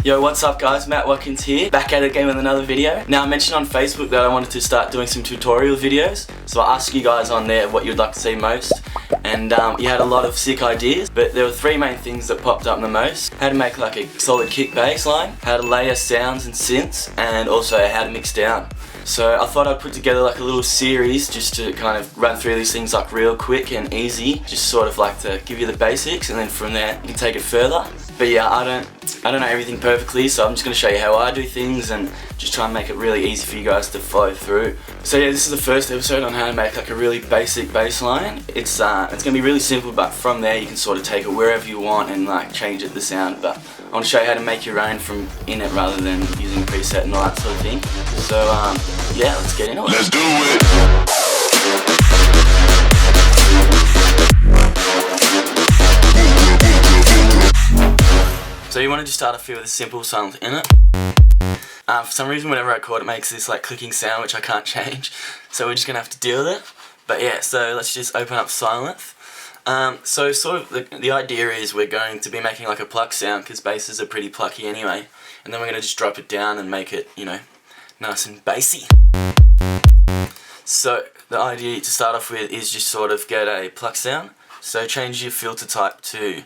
Yo, what's up guys, Matt Watkins here, back at it again with another video. Now I mentioned on Facebook that I wanted to start doing some tutorial videos, so I asked you guys on there what you'd like to see most, and you had a lot of sick ideas, but there were three main things that popped up the most. How to make like a solid kick bass line, how to layer sounds and synths, and also how to mix down. So I thought I'd put together like a little series just to kind of run through these things like real quick and easy, just sort of like to give you the basics, and then from there you can take it further. But yeah, I don't know everything perfectly, so I'm just going to show you how I do things and just try and make it really easy for you guys to follow through. So yeah, this is the first episode on how to make like a really basic bass line. It's going to be really simple, but from there you can sort of take it wherever you want and like change it the sound. But I want to show you how to make your own from in it rather than using a preset and all that sort of thing. So yeah, let's get into it. Let's do it. So you want to just start off here with a simple Sylenth in it. For some reason whenever I record it makes this like clicking sound which I can't change, so we're just going to have to deal with it. But yeah, so let's just open up Sylenth. So sort of the idea is we're going to be making like a pluck sound because basses are pretty plucky anyway, and then we're going to just drop it down and make it, you know, nice and bassy. So the idea to start off with is just sort of get a pluck sound. So change your filter type to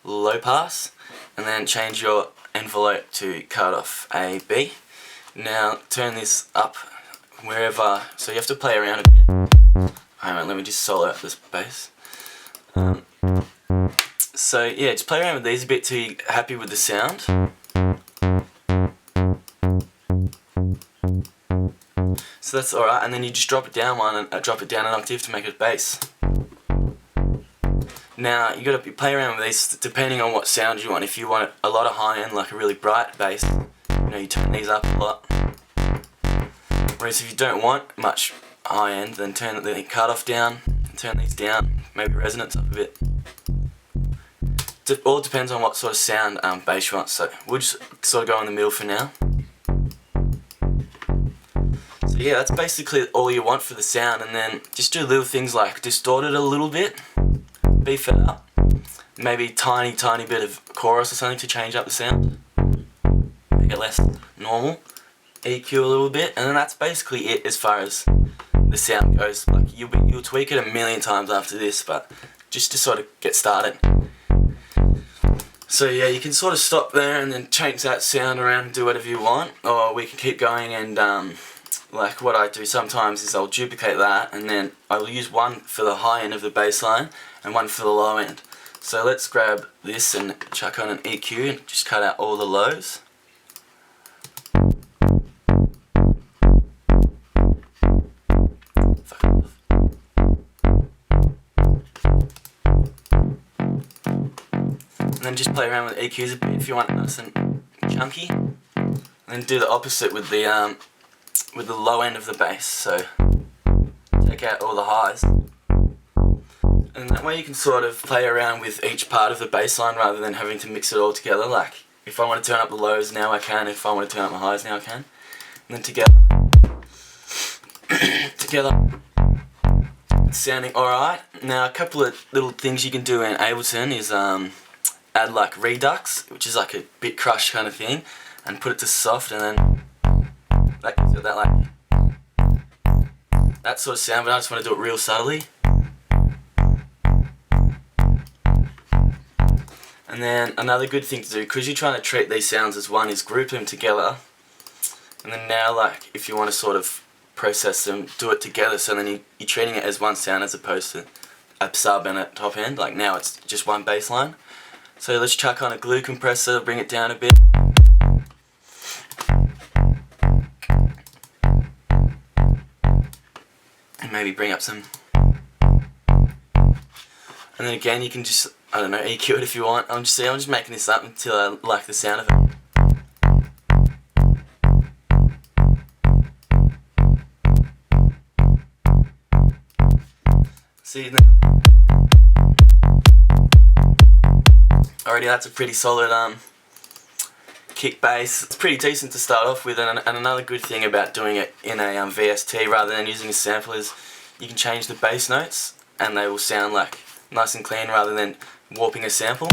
low pass, and then change your envelope to cut off AB. Now turn this up wherever, so you have to play around a bit. Hang on, let me just solo out this bass. So yeah, just play around with these a bit till you're happy with the sound. So that's alright, and then you just drop it down drop it down an octave to make it bass. Now you gotta play around with these depending on what sound you want. If you want a lot of high end, like a really bright bass, you know, you turn these up a lot. Whereas if you don't want much high end, then turn the cutoff down, and turn these down, maybe resonance up a bit. It all depends on what sort of sound bass you want. So we'll just sort of go in the middle for now. So yeah, that's basically all you want for the sound, and then just do little things like distort it a little bit, beef it up, maybe tiny bit of chorus or something to change up the sound, make it less normal, EQ a little bit, and then that's basically it as far as the sound goes. Like you'll tweak it a million times after this, but just to sort of get started. So yeah, you can sort of stop there and then change that sound around and do whatever you want, or we can keep going and like what I do sometimes is I'll duplicate that, and then I'll use one for the high end of the bass line and one for the low end. So let's grab this and chuck on an EQ and just cut out all the lows. And then just play around with EQs a bit if you want nice and chunky. And then do the opposite with the low end of the bass, so take out all the highs. And that way you can sort of play around with each part of the bass line rather than having to mix it all together. Like if I want to turn up the lows now I can, if I want to turn up my highs now I can. And then together it's sounding alright. Now a couple of little things you can do in Ableton is add like redux, which is like a bit crush kind of thing, and put it to soft, and then that gives it that like that sort of sound, but I just want to do it real subtly. And then another good thing to do, because you're trying to treat these sounds as one, is group them together. And then now, like if you want to sort of process them, do it together, so then you're treating it as one sound as opposed to a sub and a top end. Like now it's just one bass line. So let's chuck on a glue compressor, bring it down a bit. And maybe bring up some. And then again you can just, I don't know, EQ it if you want. I'm just making this up until I like the sound of it. See already that's a pretty solid kick bass. It's pretty decent to start off with, and another good thing about doing it in a VST rather than using a sample is you can change the bass notes and they will sound like nice and clean rather than warping a sample.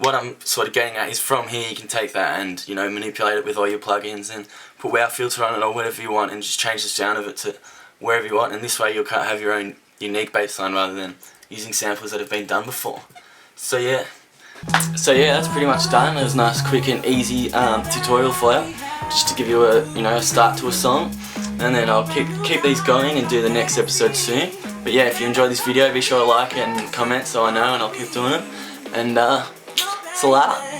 what I'm sort of getting at is from here you can take that and, you know, manipulate it with all your plugins and put wow filter on it or whatever you want and just change the sound of it to wherever you want, and this way you'll have your own unique bass line rather than using samples that have been done before. So yeah, that's pretty much done. It was a nice, quick and easy tutorial for you, just to give you a, you know, a start to a song, and then I'll keep these going and do the next episode soon. But yeah, if you enjoyed this video, be sure to like it and comment so I know, and I'll keep doing it. And it's a lot.